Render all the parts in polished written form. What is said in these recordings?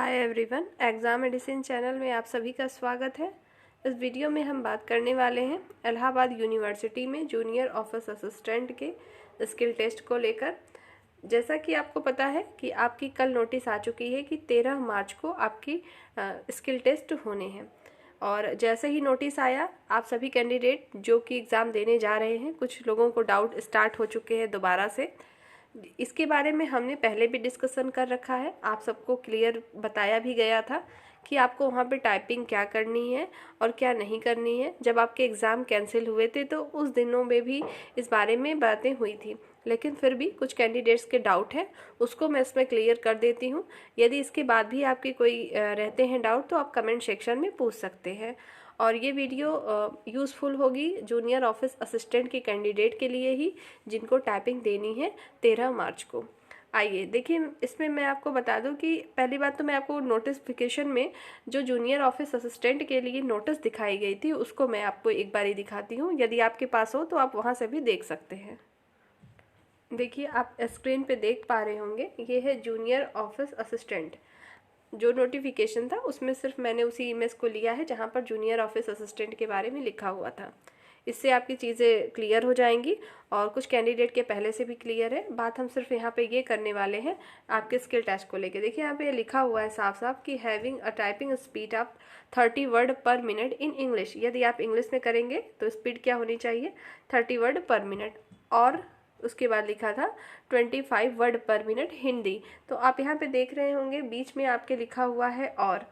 Hi everyone, exam medicine channel में आप सभी का स्वागत है। इस वीडियो में हम बात करने वाले हैं इलाहाबाद यूनिवर्सिटी में जूनियर ऑफिस असिस्टेंट के स्किल टेस्ट को लेकर। जैसा कि आपको पता है कि आपकी कल नोटिस आ चुकी है कि 13 मार्च को आपकी स्किल टेस्ट होने हैं। और जैसे ही नोटिस आया, आप सभी कैंडिडेट जो कि एग्ज़ाम देने जा रहे हैं, कुछ लोगों को डाउट स्टार्ट हो चुके हैं दोबारा से। इसके बारे में हमने पहले भी डिस्कशन कर रखा है, आप सबको क्लियर बताया भी गया था कि आपको वहाँ पे टाइपिंग क्या करनी है और क्या नहीं करनी है। जब आपके एग्ज़ाम कैंसिल हुए थे तो उस दिनों में भी इस बारे में बातें हुई थी, लेकिन फिर भी कुछ कैंडिडेट्स के डाउट है, उसको मैं इसमें क्लियर कर देती हूँ। यदि इसके बाद भी आपके कोई रहते हैं डाउट तो आप कमेंट सेक्शन में पूछ सकते हैं। और ये वीडियो यूज़फुल होगी जूनियर ऑफिस असिस्टेंट के कैंडिडेट के लिए ही, जिनको टाइपिंग देनी है 13 मार्च को। आइए देखिए, इसमें मैं आपको बता दूं कि पहली बात तो मैं आपको नोटिफिकेशन में जो जूनियर ऑफिस असिस्टेंट के लिए नोटिस दिखाई गई थी उसको मैं आपको एक बारी दिखाती हूँ। यदि आपके पास हो तो आप वहाँ से भी देख सकते हैं। देखिए, आप स्क्रीन पे देख पा रहे होंगे, ये है जूनियर ऑफिस असिस्टेंट। जो नोटिफिकेशन था उसमें सिर्फ मैंने उसी इमेज को लिया है जहाँ पर जूनियर ऑफिस असिस्टेंट के बारे में लिखा हुआ था। इससे आपकी चीज़ें क्लियर हो जाएंगी और कुछ कैंडिडेट के पहले से भी क्लियर है। बात हम सिर्फ यहाँ पे ये करने वाले हैं आपके स्किल टेस्ट को लेके। देखिए, यहाँ पे लिखा हुआ है साफ साफ कि having a typing speed of 30 word पर मिनट इन इंग्लिश। यदि आप इंग्लिश में करेंगे तो स्पीड क्या होनी चाहिए, 30 वर्ड पर मिनट। और उसके बाद लिखा था 25 वर्ड पर मिनट हिंदी। तो आप यहाँ पे देख रहे होंगे बीच में आपके लिखा हुआ है और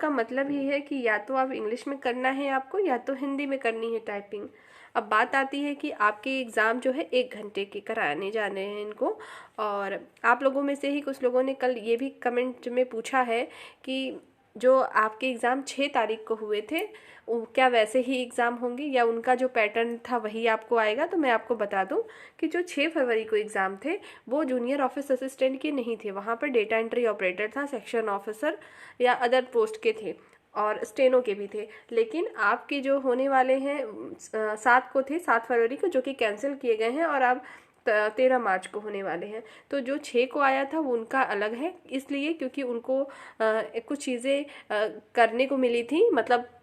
का मतलब ही है कि या तो आप इंग्लिश में करना है आपको, या तो हिंदी में करनी है टाइपिंग। अब बात आती है कि आपके एग्ज़ाम जो है 1 घंटे के कराने जाने हैं इनको। और आप लोगों में से ही कुछ लोगों ने कल ये भी कमेंट में पूछा है कि जो आपके एग्ज़ाम 6 तारीख को हुए थे क्या वैसे ही एग्ज़ाम होंगे या उनका जो पैटर्न था वही आपको आएगा। तो मैं आपको बता दूं कि जो 6 फरवरी को एग्ज़ाम थे वो जूनियर ऑफिस असिस्टेंट के नहीं थे, वहाँ पर डेटा एंट्री ऑपरेटर था, सेक्शन ऑफिसर या अदर पोस्ट के थे और स्टेनो के भी थे। लेकिन आपके जो होने वाले हैं 7 को थे, 7 फरवरी को, जो कि कैंसिल किए गए हैं और अब 13 मार्च को होने वाले हैं। तो जो 6 को आया था वो उनका अलग है, इसलिए क्योंकि उनको कुछ चीज़ें करने को मिली थी, मतलब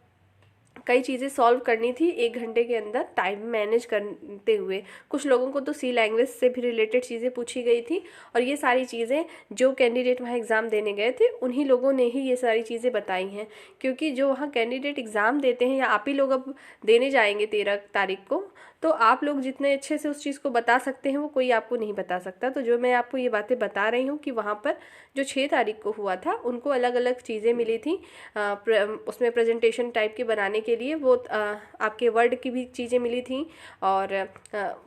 कई चीज़ें सॉल्व करनी थी 1 घंटे के अंदर टाइम मैनेज करते हुए। कुछ लोगों को तो सी लैंग्वेज से भी रिलेटेड चीज़ें पूछी गई थी और ये सारी चीज़ें जो कैंडिडेट वहाँ एग्ज़ाम देने गए थे उन्हीं लोगों ने ही ये सारी चीज़ें बताई हैं। क्योंकि जो वहाँ कैंडिडेट एग्ज़ाम देते हैं या आप ही लोग अब देने जाएंगे 13 तारीख को, तो आप लोग जितने अच्छे से उस चीज़ को बता सकते हैं वो कोई आपको नहीं बता सकता। तो जो मैं आपको ये बातें बता रही हूँ कि वहाँ पर जो 6 तारीख को हुआ था उनको अलग अलग चीज़ें मिली थी उसमें प्रेजेंटेशन टाइप के बनाने के लिए। वो आपके वर्ड की भी चीज़ें मिली थी और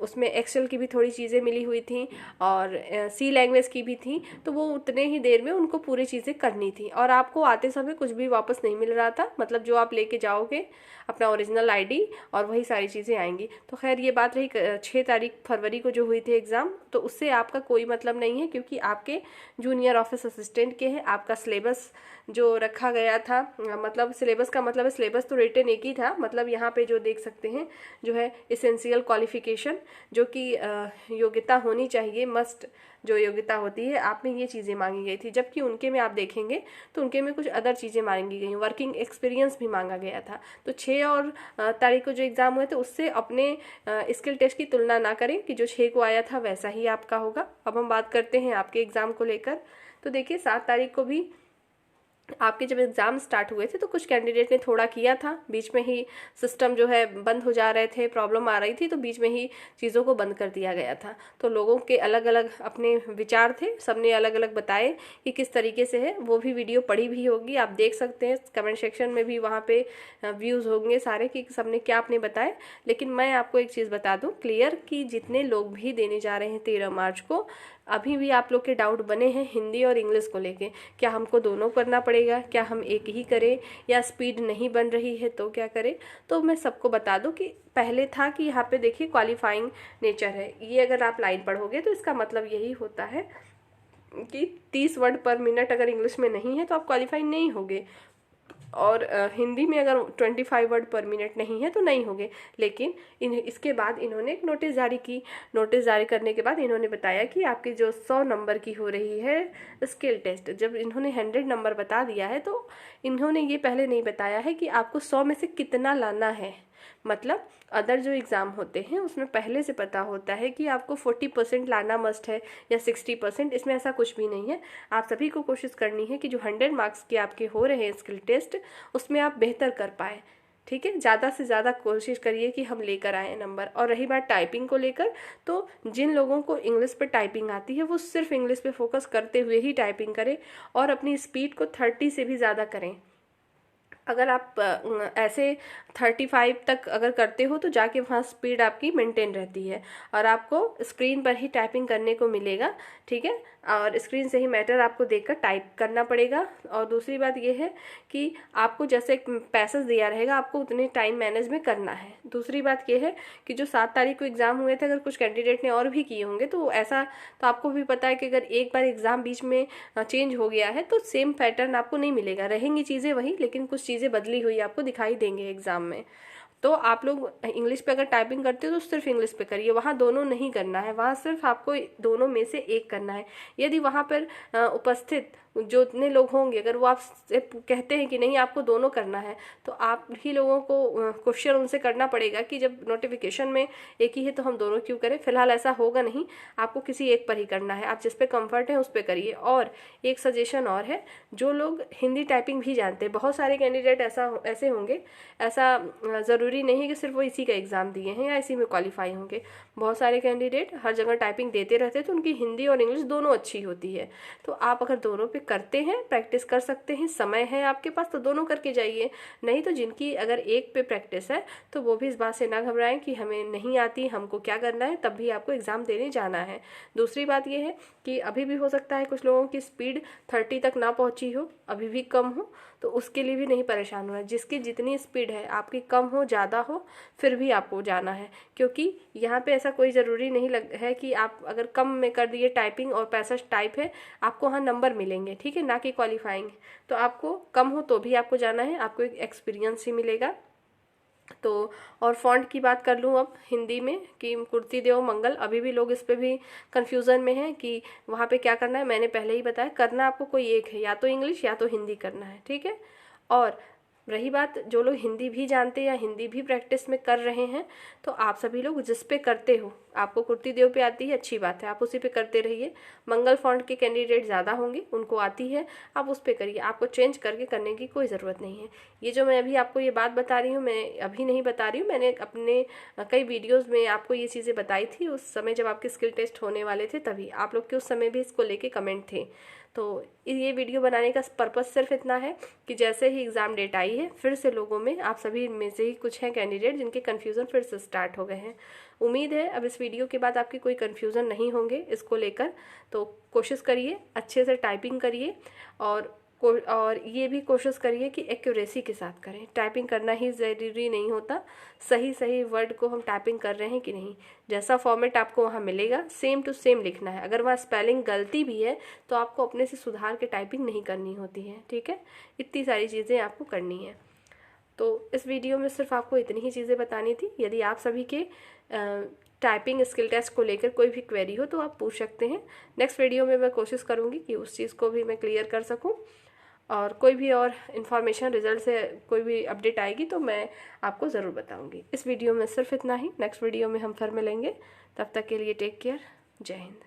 उसमें एक्सेल की भी थोड़ी चीज़ें मिली हुई थी और सी लैंग्वेज की भी थी। तो वो उतने ही देर में उनको पूरी चीज़ें करनी थी और आपको आते समय कुछ भी वापस नहीं मिल रहा था, मतलब जो आप लेके जाओगे अपना ओरिजिनल आईडी और वही सारी चीज़ें आएंगी। तो खैर ये बात रही 6 तारीख फरवरी को जो हुई थी एग्ज़ाम, तो उससे आपका कोई मतलब नहीं है क्योंकि आपके जूनियर ऑफिस असिस्टेंट के हैं। आपका सिलेबस जो रखा गया था, मतलब सिलेबस का मतलब है सिलेबस तो रिटन एक ही था, मतलब यहाँ पे जो देख सकते हैं जो है एसेंशियल क्वालिफिकेशन, जो कि योग्यता होनी चाहिए, मस्ट जो योग्यता होती है, आप में ये चीज़ें मांगी गई थी। जबकि उनके में आप देखेंगे तो उनके में कुछ अदर चीज़ें मांगी गई, वर्किंग एक्सपीरियंस भी मांगा गया था। तो 6 और तारीख को जो एग्ज़ाम हुए थे उससे अपने स्किल टेस्ट की तुलना ना करें कि जो 6 को आया था वैसा ही आपका होगा। अब हम बात करते हैं आपके एग्ज़ाम को लेकर। तो देखिए, 7 तारीख को भी आपके जब एग्ज़ाम स्टार्ट हुए थे तो कुछ कैंडिडेट ने थोड़ा किया था, बीच में ही सिस्टम जो है बंद हो जा रहे थे, प्रॉब्लम आ रही थी, तो बीच में ही चीज़ों को बंद कर दिया गया था। तो लोगों के अलग अलग अपने विचार थे, सबने अलग अलग बताए कि किस तरीके से है। वो भी वीडियो पड़ी भी होगी, आप देख सकते हैं, कमेंट सेक्शन में भी वहाँ पे व्यूज़ होंगे सारे कि सबने क्या आपने बताए। लेकिन मैं आपको एक चीज़ बता दूँ क्लियर कि जितने लोग भी देने जा रहे हैं 13 मार्च को, अभी भी आप लोग के डाउट बने हैं हिंदी और इंग्लिश को लेके, क्या हमको दोनों करना पड़ेगा, क्या हम एक ही करें, या स्पीड नहीं बन रही है तो क्या करें। तो मैं सबको बता दूं कि पहले था कि यहाँ पे देखिए क्वालिफाइंग नेचर है, ये अगर आप लाइन पढ़ोगे तो इसका मतलब यही होता है कि 30 वर्ड पर मिनट अगर इंग्लिश में नहीं है तो आप क्वालिफाई नहीं होगे। और हिंदी में अगर 25 वर्ड पर मिनट नहीं है तो नहीं होंगे। लेकिन इसके बाद इन्होंने एक नोटिस जारी की। नोटिस जारी करने के बाद इन्होंने बताया कि आपकी जो 100 नंबर की हो रही है स्किल टेस्ट, जब इन्होंने 100 नंबर बता दिया है तो इन्होंने ये पहले नहीं बताया है कि आपको 100 में से कितना लाना है। मतलब अदर जो एग्ज़ाम होते हैं उसमें पहले से पता होता है कि आपको 40% लाना मस्ट है या 60%, इसमें ऐसा कुछ भी नहीं है। आप सभी को कोशिश करनी है कि जो 100 मार्क्स के आपके हो रहे हैं स्किल टेस्ट उसमें आप बेहतर कर पाए। ठीक है, ज़्यादा से ज़्यादा कोशिश करिए कि हम लेकर आए नंबर। और रही बात टाइपिंग को लेकर, तो जिन लोगों को इंग्लिश पे टाइपिंग आती है वो सिर्फ इंग्लिश पे फोकस करते हुए ही टाइपिंग करें और अपनी स्पीड को 30 से भी ज़्यादा करें। अगर आप ऐसे 35 तक अगर करते हो तो जाके वहाँ स्पीड आपकी मेंटेन रहती है और आपको स्क्रीन पर ही टाइपिंग करने को मिलेगा। ठीक है, और स्क्रीन से ही मैटर आपको देखकर टाइप करना पड़ेगा। और दूसरी बात ये है कि आपको जैसे पैसेज दिया रहेगा आपको उतने टाइम मैनेज में करना है। दूसरी बात ये है कि जो 7 तारीख को एग्ज़ाम हुए थे, अगर कुछ कैंडिडेट ने और भी किए होंगे तो ऐसा तो आपको भी पता है कि अगर एक बार एग्ज़ाम बीच में चेंज हो गया है तो सेम पैटर्न आपको नहीं मिलेगा, रहेंगी चीज़ें वही लेकिन कुछ चीज़ें बदली हुई आपको दिखाई देंगे एग्ज़ाम में। तो आप लोग इंग्लिश पे अगर टाइपिंग करते हो तो सिर्फ इंग्लिश पे करिए, वहाँ दोनों नहीं करना है, वहाँ सिर्फ आपको दोनों में से एक करना है। यदि वहाँ पर उपस्थित जो इतने लोग होंगे अगर वो आपसे कहते हैं कि नहीं आपको दोनों करना है तो आप ही लोगों को क्वेश्चन उनसे करना पड़ेगा कि जब नोटिफिकेशन में एक ही है तो हम दोनों क्यों करें। फिलहाल ऐसा होगा नहीं, आपको किसी एक पर ही करना है, आप जिस पे कंफर्ट है उस पर करिए। और एक सजेशन और है, जो लोग हिंदी टाइपिंग भी जानते हैं, बहुत सारे कैंडिडेट ऐसे होंगे, ऐसा ज़रूरी नहीं है कि सिर्फ वो इसी का एग्ज़ाम दिए हैं या इसी में क्वालिफाई होंगे। बहुत सारे कैंडिडेट हर जगह टाइपिंग देते रहते हैं तो उनकी हिंदी और इंग्लिश दोनों अच्छी होती है। तो आप अगर दोनों पे करते हैं, प्रैक्टिस कर सकते हैं, समय है आपके पास तो दोनों करके जाइए। नहीं तो जिनकी अगर एक पे प्रैक्टिस है तो वो भी इस बात से ना घबराएं कि हमें नहीं आती, हमको क्या करना है, तब भी आपको एग्ज़ाम देने जाना है। दूसरी बात ये है कि अभी भी हो सकता है कुछ लोगों की स्पीड 30 तक ना पहुंची हो, अभी भी कम हो, तो उसके लिए भी नहीं परेशान होना। जिसकी जितनी स्पीड है, आपकी कम हो ज़्यादा हो, फिर भी आपको जाना है, क्योंकि यहाँ पे ऐसा कोई ज़रूरी नहीं है कि आप अगर कम में कर दिए टाइपिंग और 65 टाइप है आपको वहाँ नंबर मिलेंगे, ठीक है, ना कि क्वालिफाइंग। तो आपको कम हो तो भी आपको जाना है, आपको एक एक्सपीरियंस ही मिलेगा। तो और फॉन्ट की बात कर लूँ अब हिंदी में कि कुर्ती देव मंगल, अभी भी लोग इस पे भी कन्फ्यूज़न में हैं कि वहाँ पे क्या करना है। मैंने पहले ही बताया, करना आपको कोई एक है, या तो इंग्लिश या तो हिंदी करना है। ठीक है, और रही बात जो लोग हिंदी भी जानते हैं या हिंदी भी प्रैक्टिस में कर रहे हैं, तो आप सभी लोग जिस पे करते हो, आपको कुर्ती देव पे आती है, अच्छी बात है, आप उसी पे करते रहिए। मंगल फॉन्ट के कैंडिडेट ज़्यादा होंगे, उनको आती है, आप उस पे करिए, आपको चेंज करके करने की कोई ज़रूरत नहीं है। ये जो मैं अभी आपको ये बात बता रही हूँ, मैं अभी नहीं बता रही हूँ, मैंने अपने कई वीडियोज़ में आपको ये चीज़ें बताई थी उस समय जब आपके स्किल टेस्ट होने वाले थे, तभी आप लोग के उस समय भी इसको लेके कमेंट थे। तो ये वीडियो बनाने का पर्पज़ सिर्फ इतना है कि जैसे ही एग्ज़ाम डेट आई है, फिर से लोगों में, आप सभी में से ही कुछ हैं कैंडिडेट जिनके कन्फ्यूज़न फिर से स्टार्ट हो गए हैं। उम्मीद है अब इस वीडियो के बाद आपकी कोई कन्फ्यूज़न नहीं होंगे इसको लेकर। तो कोशिश करिए अच्छे से टाइपिंग करिए और ये भी कोशिश करिए कि एक्यूरेसी के साथ करें। टाइपिंग करना ही ज़रूरी नहीं होता, सही सही वर्ड को हम टाइपिंग कर रहे हैं कि नहीं, जैसा फॉर्मेट आपको वहाँ मिलेगा सेम टू सेम लिखना है। अगर वहाँ स्पेलिंग गलती भी है तो आपको अपने से सुधार के टाइपिंग नहीं करनी होती है। ठीक है, इतनी सारी चीज़ें आपको करनी है। तो इस वीडियो में सिर्फ आपको इतनी ही चीज़ें बतानी थी। यदि आप सभी के टाइपिंग स्किल टेस्ट को लेकर कोई भी क्वेरी हो तो आप पूछ सकते हैं। नेक्स्ट वीडियो में मैं कोशिश करूँगी कि उस चीज़ को भी मैं क्लियर कर सकूँ, और कोई भी और इन्फॉर्मेशन रिजल्ट से कोई भी अपडेट आएगी तो मैं आपको ज़रूर बताऊंगी। इस वीडियो में सिर्फ इतना ही, नेक्स्ट वीडियो में हम फिर मिलेंगे, तब तक के लिए टेक केयर, जय हिंद।